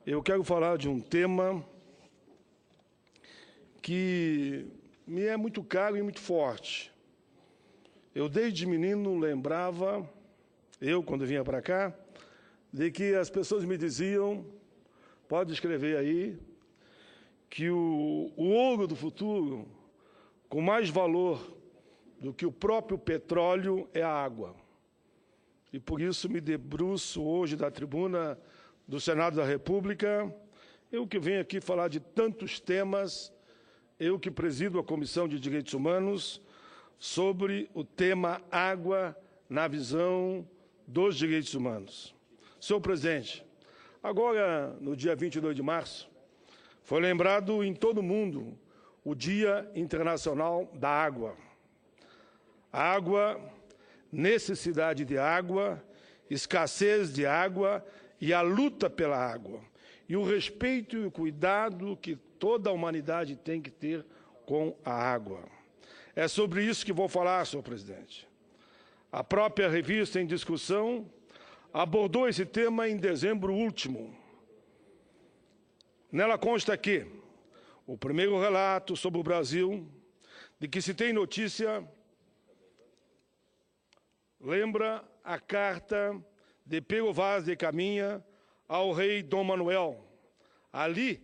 Eu quero falar de um tema que me é muito caro e muito forte. Eu, desde menino, lembrava, quando vinha para cá, de que as pessoas me diziam, pode escrever aí, que o ouro do futuro, com mais valor do que o próprio petróleo, é a água. E por isso me debruço hoje da tribuna do Senado da República, eu que venho aqui falar de tantos temas, eu que presido a Comissão de Direitos Humanos, sobre o tema água na visão dos direitos humanos. Senhor presidente, agora, no dia 22 de março, foi lembrado em todo o mundo o Dia Internacional da Água. A água, necessidade de água, escassez de água e a luta pela água. E o respeito e o cuidado que toda a humanidade tem que ter com a água. É sobre isso que vou falar, senhor presidente. A própria revista em discussão abordou esse tema em dezembro último. Nela consta que o primeiro relato sobre o Brasil, de que se tem notícia, lembra a carta de Pero Vaz de Caminha ao rei Dom Manuel. Ali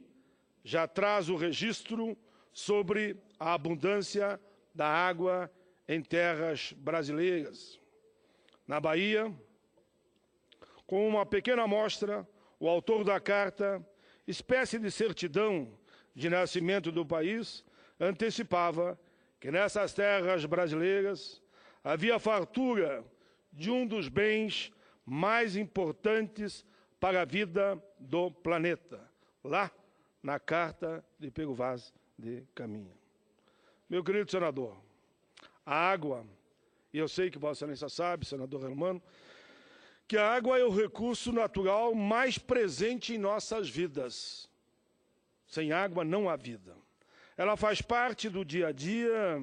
já traz o registro sobre a abundância da água em terras brasileiras. Na Bahia, com uma pequena amostra, o autor da carta, espécie de certidão de nascimento do país, antecipava que nessas terras brasileiras havia fartura de um dos bens mais importantes para a vida do planeta, lá na carta de Pero Vaz de Caminha. Meu querido senador, a água, e eu sei que Vossa Excelência sabe, senador Hermano, que a água é o recurso natural mais presente em nossas vidas. Sem água não há vida. Ela faz parte do dia a dia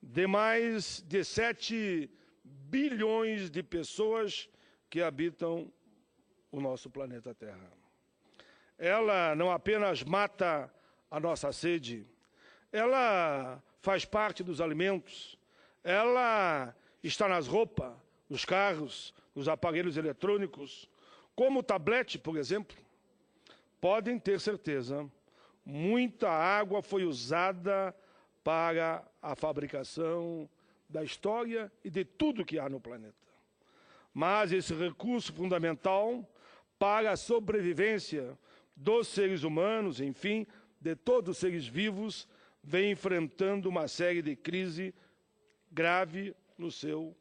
de mais de 7 bilhões de pessoas que habitam o nosso planeta Terra. Ela não apenas mata a nossa sede, ela faz parte dos alimentos, ela está nas roupas, nos carros, nos aparelhos eletrônicos, como o tablete, por exemplo. Podem ter certeza, muita água foi usada para a fabricação da história e de tudo que há no planeta. Mas esse recurso fundamental para a sobrevivência dos seres humanos, enfim, de todos os seres vivos, vem enfrentando uma série de crises grave no seu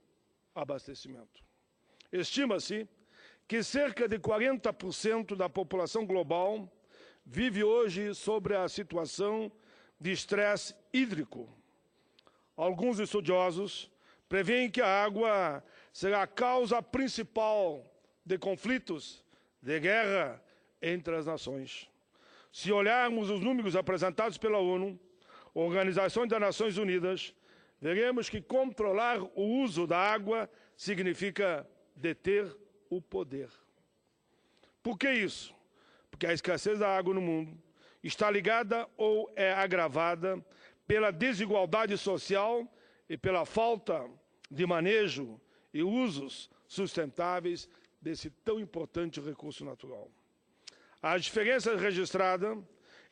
abastecimento. Estima-se que cerca de 40% da população global vive hoje sobre a situação de estresse hídrico. Alguns estudiosos preveem que a água será a causa principal de conflitos, de guerra entre as nações. Se olharmos os números apresentados pela ONU, Organização das Nações Unidas, veremos que controlar o uso da água significa deter o poder. Por que isso? Porque a escassez da água no mundo está ligada ou é agravada pela desigualdade social e pela falta de manejo e usos sustentáveis desse tão importante recurso natural. As diferenças registradas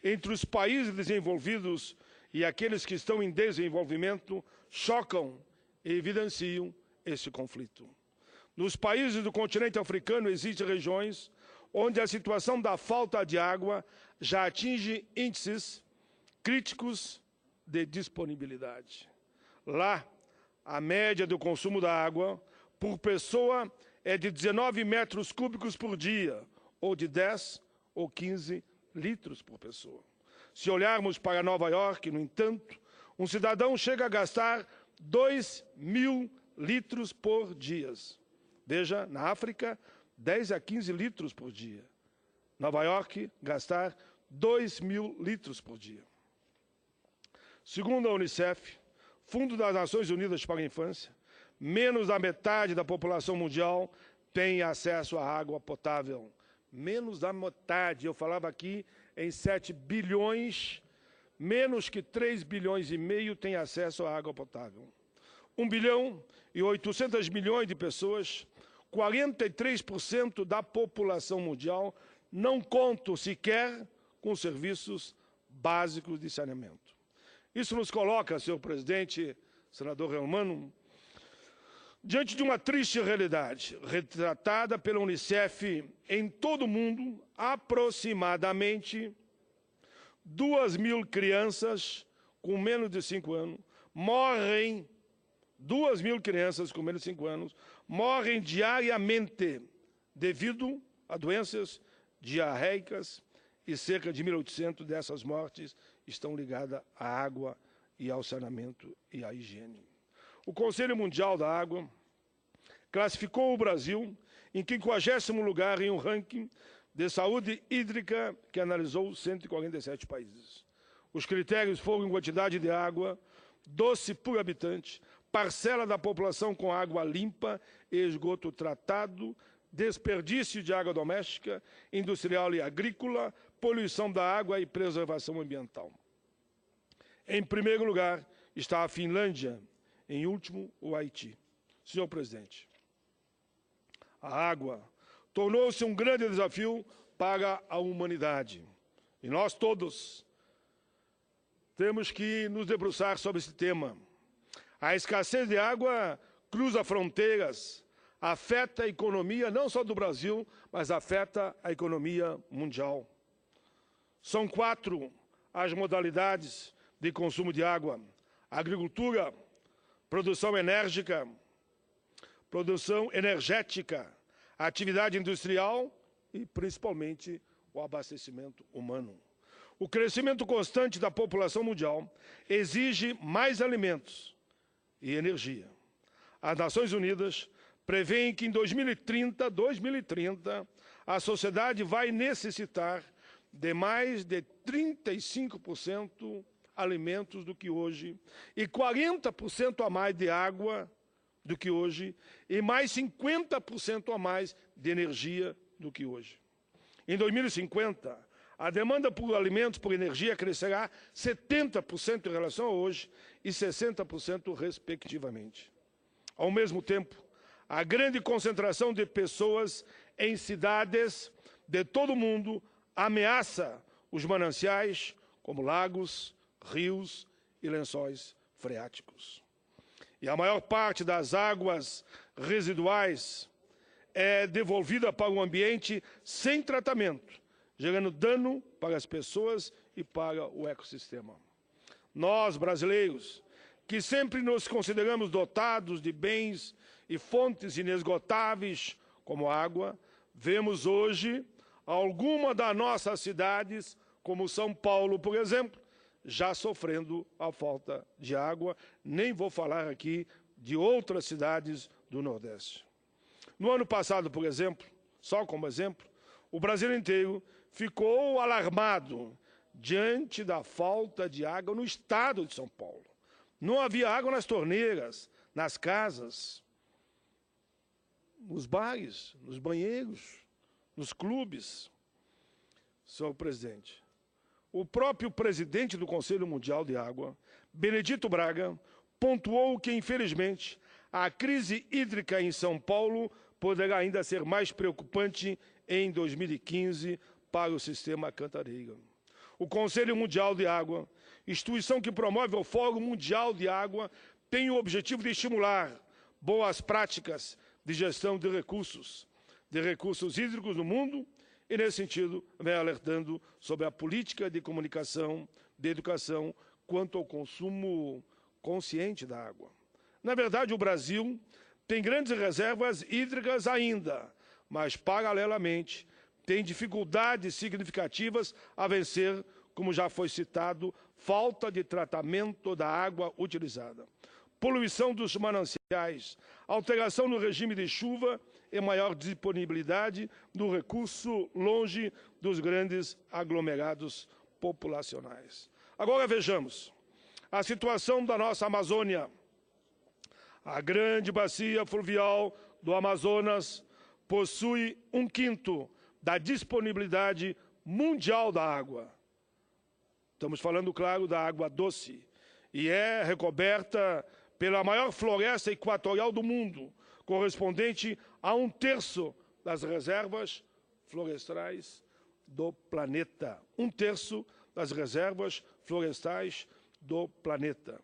entre os países desenvolvidos e aqueles que estão em desenvolvimento chocam e evidenciam esse conflito. Nos países do continente africano existem regiões onde a situação da falta de água já atinge índices críticos de disponibilidade. Lá, a média do consumo da água por pessoa é de 19 metros cúbicos por dia, ou de 10 ou 15 litros por pessoa. Se olharmos para Nova York, no entanto, um cidadão chega a gastar 2.000 litros por dia. Veja, na África, 10 a 15 litros por dia. Nova York, gastar 2.000 litros por dia. Segundo a Unicef, Fundo das Nações Unidas para a Infância, menos da metade da população mundial tem acesso à água potável. menos da metade. Eu falava aqui em 7 bilhões, menos que 3 bilhões e meio têm acesso à água potável. 1 bilhão e 800 milhões de pessoas, 43% da população mundial, não contam sequer com serviços básicos de saneamento. Isso nos coloca, senhor presidente, senador Romano, diante de uma triste realidade, retratada pela Unicef em todo o mundo. Aproximadamente 2.000 crianças com menos de 5 anos morrem, 2.000 crianças com menos de 5 anos morrem diariamente devido a doenças diarreicas, e cerca de 1.800 dessas mortes estão ligadas à água e ao saneamento e à higiene. O Conselho Mundial da Água classificou o Brasil em 50º lugar em um ranking de saúde hídrica que analisou 147 países. Os critérios foram quantidade de água, doce por habitante, parcela da população com água limpa e esgoto tratado, desperdício de água doméstica, industrial e agrícola, poluição da água e preservação ambiental. Em primeiro lugar está a Finlândia, em último o Haiti. Senhor presidente, a água tornou-se um grande desafio para a humanidade. E nós todos temos que nos debruçar sobre esse tema. A escassez de água cruza fronteiras, afeta a economia não só do Brasil, mas afeta a economia mundial. São 4 as modalidades de consumo de água: agricultura, produção energética, atividade industrial e, principalmente, o abastecimento humano. O crescimento constante da população mundial exige mais alimentos e energia. As Nações Unidas prevêem que em 2030, a sociedade vai necessitar de mais de 35% alimentos do que hoje, e 40% a mais de água do que hoje, e mais 50% a mais de energia do que hoje. Em 2050, a demanda por alimentos, por energia, crescerá 70% em relação a hoje e 60% respectivamente. Ao mesmo tempo, a grande concentração de pessoas em cidades de todo o mundo ameaça os mananciais, como lagos, rios e lençóis freáticos. E a maior parte das águas residuais é devolvida para o ambiente sem tratamento, gerando dano para as pessoas e para o ecossistema. Nós, brasileiros, que sempre nos consideramos dotados de bens e fontes inesgotáveis como água, vemos hoje algumas das nossas cidades, como São Paulo, por exemplo, já sofrendo a falta de água. Nem vou falar aqui de outras cidades do Nordeste. No ano passado, por exemplo, só como exemplo, o Brasil inteiro ficou alarmado diante da falta de água no estado de São Paulo. Não havia água nas torneiras, nas casas, nos bares, nos banheiros, nos clubes. Senhor presidente, o próprio presidente do Conselho Mundial de Água, Benedito Braga, pontuou que, infelizmente, a crise hídrica em São Paulo poderá ainda ser mais preocupante em 2015 para o sistema Cantareira. O Conselho Mundial de Água, instituição que promove o Fórum Mundial de Água, tem o objetivo de estimular boas práticas de gestão de recursos hídricos no mundo, e, nesse sentido, vem alertando sobre a política de comunicação, de educação, quanto ao consumo consciente da água. Na verdade, o Brasil tem grandes reservas hídricas ainda, mas, paralelamente, tem dificuldades significativas a vencer, como já foi citado, falta de tratamento da água utilizada, poluição dos mananciais, alteração no regime de chuva e maior disponibilidade do recurso longe dos grandes aglomerados populacionais. Agora vejamos a situação da nossa Amazônia. A grande bacia fluvial do Amazonas possui 1/5 da disponibilidade mundial da água. Estamos falando, claro, da água doce, e é recoberta pela maior floresta equatorial do mundo, correspondente a 1/3 das reservas florestais do planeta. 1/3 das reservas florestais do planeta.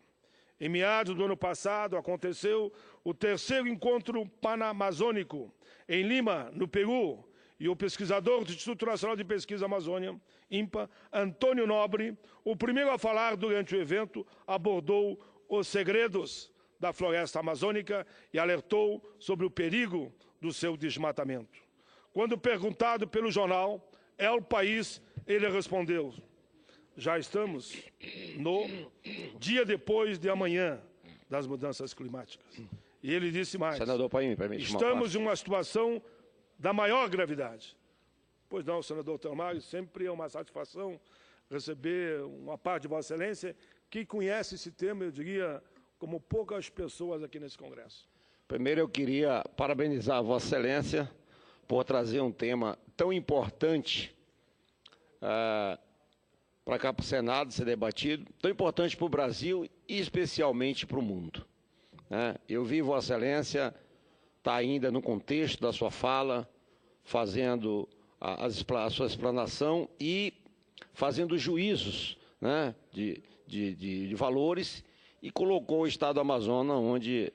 Em meados do ano passado, aconteceu o 3º encontro panamazônico, em Lima, no Peru, e o pesquisador do Instituto Nacional de Pesquisa Amazônia, INPA, Antônio Nobre, o primeiro a falar durante o evento, abordou os segredos da floresta amazônica e alertou sobre o perigo do seu desmatamento. Quando perguntado pelo jornal El País, ele respondeu: já estamos no dia depois de amanhã das mudanças climáticas. E ele disse mais: senador Paim, estamos em uma situação da maior gravidade. Pois não, senador Telmário, sempre é uma satisfação receber uma parte de Vossa Excelência que conhece esse tema, eu diria, como poucas pessoas aqui nesse Congresso. Primeiro, eu queria parabenizar a Vossa Excelência por trazer um tema tão importante para cá para o Senado ser debatido, tão importante para o Brasil e especialmente para o mundo. Eu vi Vossa Excelência está ainda no contexto da sua fala, fazendo a sua explanação e fazendo juízos, né, de valores, e colocou o estado do Amazonas,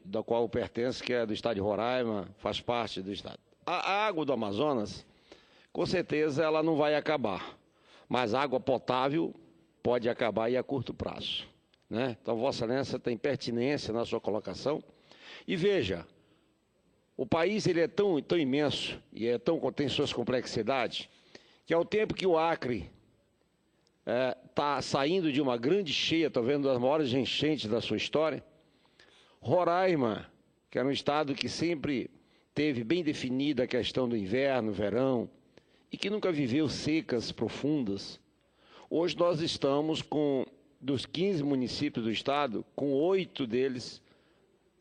da qual pertence, que é do estado de Roraima, faz parte do estado. A água do Amazonas, com certeza, ela não vai acabar, mas a água potável pode acabar e a curto prazo, né? Então, Vossa Excelência tem pertinência na sua colocação. E veja, o país ele é tão imenso e tem suas complexidades, que ao tempo que o Acre está saindo de uma grande cheia, estou vendo as maiores enchentes da sua história, Roraima, que era um estado que sempre teve bem definida a questão do inverno, verão, e que nunca viveu secas profundas, hoje nós estamos dos 15 municípios do estado, com 8 deles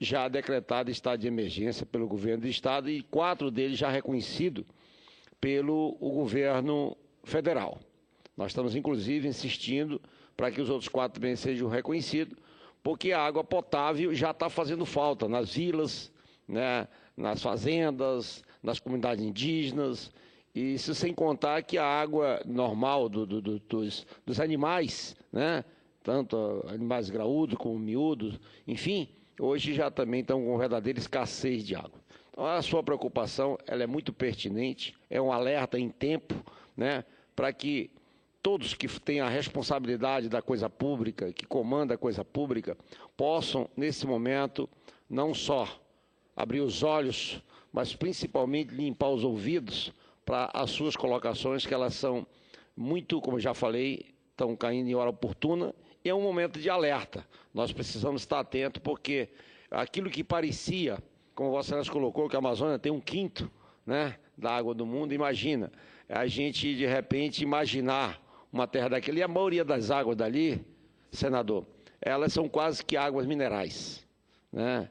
já decretado estado de emergência pelo governo do estado e 4 deles já reconhecido pelo governo federal. Nós estamos, inclusive, insistindo para que os outros 4 também sejam reconhecidos, porque a água potável já está fazendo falta nas vilas, né, nas fazendas, nas comunidades indígenas, e isso sem contar que a água normal dos animais, né, tanto animais graúdos como miúdos, enfim, hoje já também estão com verdadeira escassez de água. Então, a sua preocupação ela é muito pertinente, é um alerta em tempo, né, para que todos que têm a responsabilidade da coisa pública, que comandam a coisa pública, possam, nesse momento, não só abrir os olhos, mas principalmente limpar os ouvidos para as suas colocações, que elas são muito, como eu já falei, estão caindo em hora oportuna, e é um momento de alerta. Nós precisamos estar atentos, porque aquilo que parecia, como Vossa Excelência colocou, que a Amazônia tem 1/5, né, da água do mundo, imagina, a gente, de repente, imaginar uma terra daquela, e a maioria das águas dali, senador, elas são quase que águas minerais, né?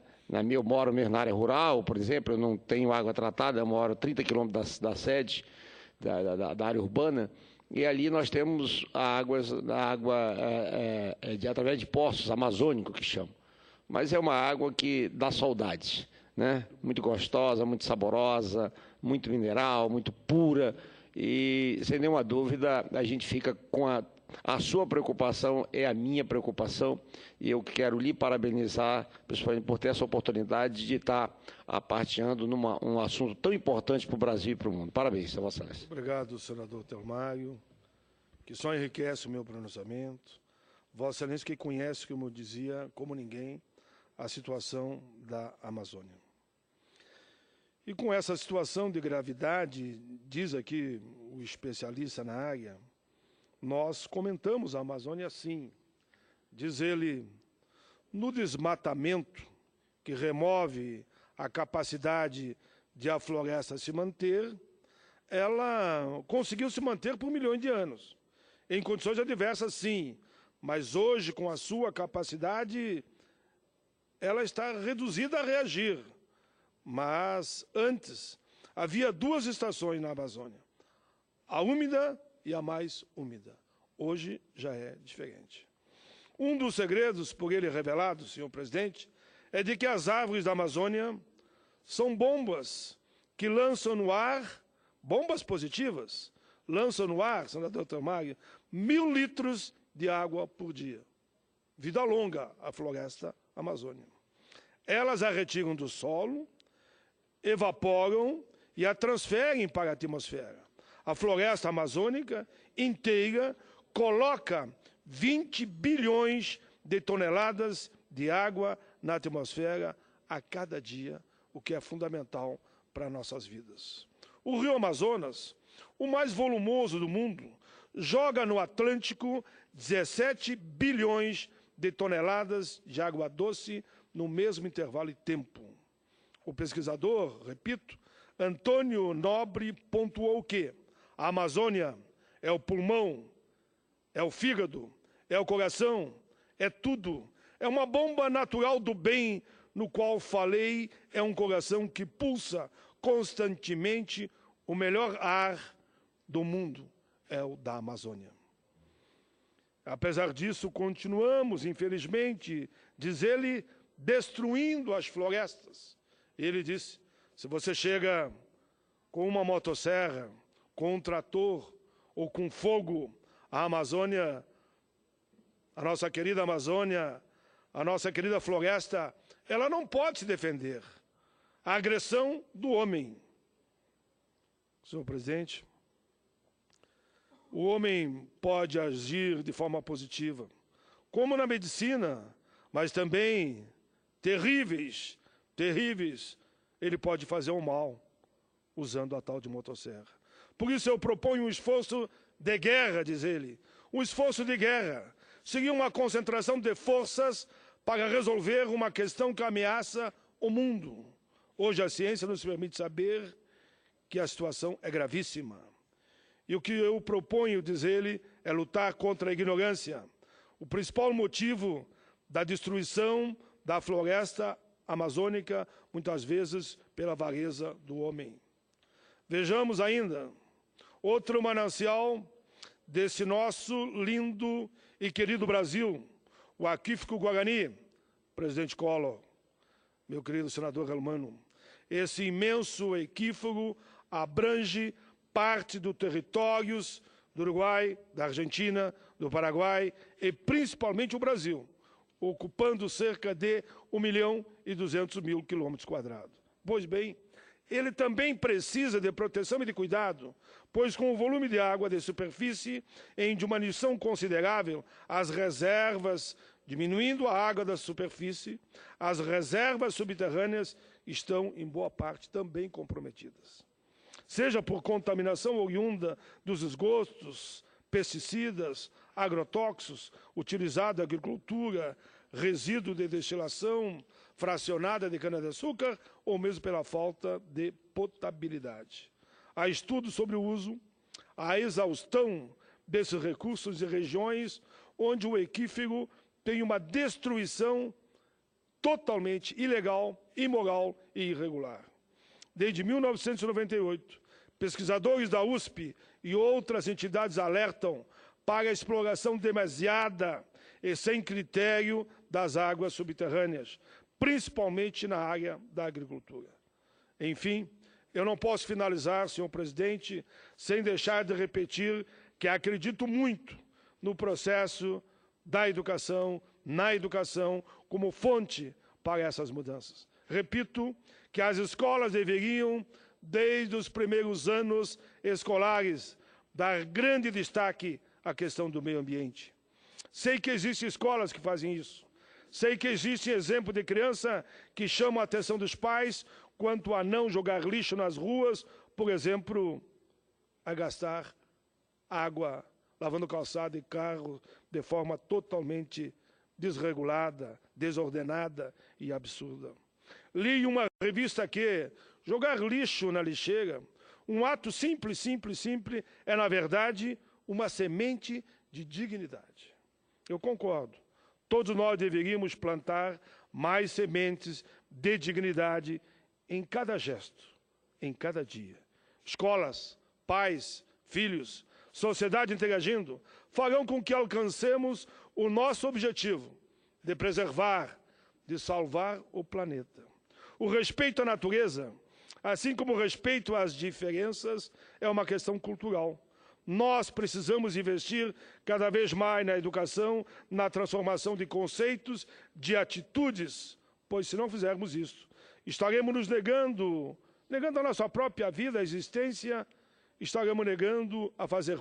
Eu moro mesmo na área rural, por exemplo, eu não tenho água tratada, eu moro 30 quilômetros da sede, da área urbana, e ali nós temos através de poços amazônicos, que chamam. Mas é uma água que dá saudade, né? Muito gostosa, muito saborosa, muito mineral, muito pura, e sem nenhuma dúvida a gente fica com a sua preocupação, é a minha preocupação, e eu quero lhe parabenizar, principalmente por ter essa oportunidade de estar partilhando um assunto tão importante para o Brasil e para o mundo. Parabéns, Vossa Excelência. Obrigado, senador Telmário, que só enriquece o meu pronunciamento. Vossa Excelência que conhece, como eu dizia, como ninguém, a situação da Amazônia. E com essa situação de gravidade, diz aqui o especialista na área, nós comentamos a Amazônia assim, diz ele, no desmatamento que remove a capacidade de a floresta se manter, ela conseguiu se manter por milhões de anos, em condições adversas sim, mas hoje com a sua capacidade, ela está reduzida a reagir. Mas antes, havia 2 estações na Amazônia, a úmida e a mais úmida. Hoje já é diferente. Um dos segredos por ele revelados, senhor presidente, é de que as árvores da Amazônia são bombas que lançam no ar, bombas positivas, lançam no ar, senador Tamário, 1.000 litros de água por dia. Vida longa a floresta amazônica. Elas a retiram do solo, evaporam e a transferem para a atmosfera. A floresta amazônica inteira coloca 20 bilhões de toneladas de água na atmosfera a cada dia, o que é fundamental para nossas vidas. O rio Amazonas, o mais volumoso do mundo, joga no Atlântico 17 bilhões de toneladas de água doce no mesmo intervalo de tempo. O pesquisador, repito, Antônio Nobre pontuou que a Amazônia é o pulmão, é o fígado, é o coração, é tudo. É uma bomba natural do bem, no qual falei, é um coração que pulsa constantemente. O melhor ar do mundo é o da Amazônia. Apesar disso, continuamos, infelizmente, diz ele, destruindo as florestas. Ele disse, se você chega com uma motosserra, com um trator ou com fogo, a Amazônia, a nossa querida Amazônia, a nossa querida floresta, ela não pode se defender. A agressão do homem. Senhor presidente, o homem pode agir de forma positiva, como na medicina, mas também terríveis, ele pode fazer o mal usando a tal de motosserra. Por isso eu proponho um esforço de guerra, diz ele. Um esforço de guerra seria uma concentração de forças para resolver uma questão que ameaça o mundo. Hoje a ciência nos permite saber que a situação é gravíssima. E o que eu proponho, diz ele, é lutar contra a ignorância. O principal motivo da destruição da floresta amazônica, muitas vezes pela avareza do homem. Vejamos ainda outro manancial desse nosso lindo e querido Brasil, o Aquífico Guarani, presidente Collor, meu querido senador Helmano. Esse imenso equífero abrange parte dos territórios do Uruguai, da Argentina, do Paraguai e principalmente o Brasil, ocupando cerca de 1.200.000 quilômetros quadrados. Pois bem, ele também precisa de proteção e de cuidado, pois com o volume de água de superfície em diminuição considerável, as reservas, diminuindo a água da superfície, as reservas subterrâneas estão, em boa parte, também comprometidas. Seja por contaminação oriunda dos esgotos, pesticidas, agrotóxicos, utilizado na agricultura, resíduo de destilação, fracionada de cana-de-açúcar, ou mesmo pela falta de potabilidade. Há estudos sobre o uso, a exaustão desses recursos em regiões onde o equífero tem uma destruição totalmente ilegal, imoral e irregular. Desde 1998, pesquisadores da USP e outras entidades alertam para a exploração demasiada e sem critério das águas subterrâneas, principalmente na área da agricultura. Enfim, eu não posso finalizar, senhor presidente, sem deixar de repetir que acredito muito no processo da educação, na educação, como fonte para essas mudanças. Repito que as escolas deveriam, desde os primeiros anos escolares, dar grande destaque à questão do meio ambiente. Sei que existem escolas que fazem isso. Sei que existe exemplo de criança que chama a atenção dos pais quanto a não jogar lixo nas ruas, por exemplo, a gastar água lavando calçada e carro de forma totalmente desregulada, desordenada e absurda. Li uma revista que jogar lixo na lixeira, um ato simples, é, na verdade, uma semente de dignidade. Eu concordo. Todos nós deveríamos plantar mais sementes de dignidade em cada gesto, em cada dia. Escolas, pais, filhos, sociedade interagindo, farão com que alcancemos o nosso objetivo de preservar, de salvar o planeta. O respeito à natureza, assim como o respeito às diferenças, é uma questão cultural. Nós precisamos investir cada vez mais na educação, na transformação de conceitos, de atitudes, pois se não fizermos isso, estaremos nos negando a nossa própria vida, a existência, estaremos negando a fazer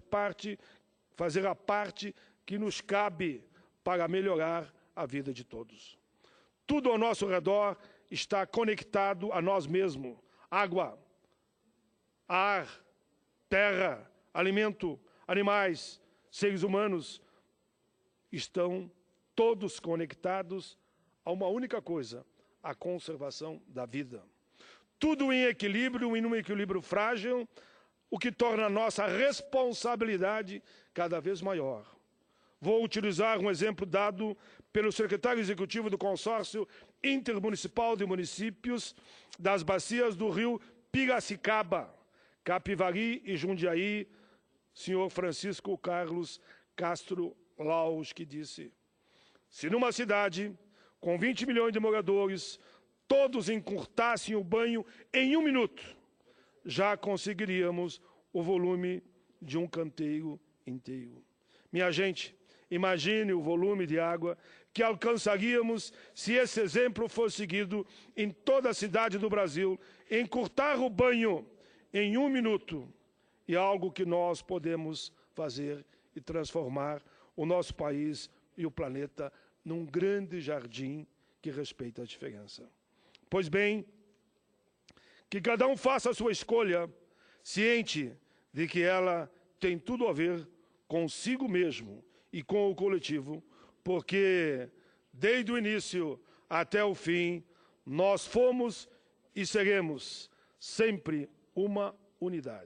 a parte que nos cabe para melhorar a vida de todos. Tudo ao nosso redor está conectado a nós mesmos. Água, ar, terra, alimento, animais, seres humanos, estão todos conectados a uma única coisa, a conservação da vida. Tudo em equilíbrio e num equilíbrio frágil, o que torna a nossa responsabilidade cada vez maior. Vou utilizar um exemplo dado pelo secretário executivo do Consórcio Intermunicipal de Municípios das Bacias do Rio Piracicaba, Capivari e Jundiaí, senhor Francisco Carlos Castro Laus, que disse: se numa cidade com 20 milhões de moradores, todos encurtassem o banho em 1 minuto, já conseguiríamos o volume de um canteiro inteiro. Minha gente, imagine o volume de água que alcançaríamos se esse exemplo fosse seguido em toda a cidade do Brasil. Encurtar o banho em 1 minuto é algo que nós podemos fazer e transformar o nosso país e o planeta num grande jardim que respeita a diferença. Pois bem, que cada um faça a sua escolha, ciente de que ela tem tudo a ver consigo mesmo e com o coletivo, porque desde o início até o fim, nós fomos e seremos sempre uma unidade.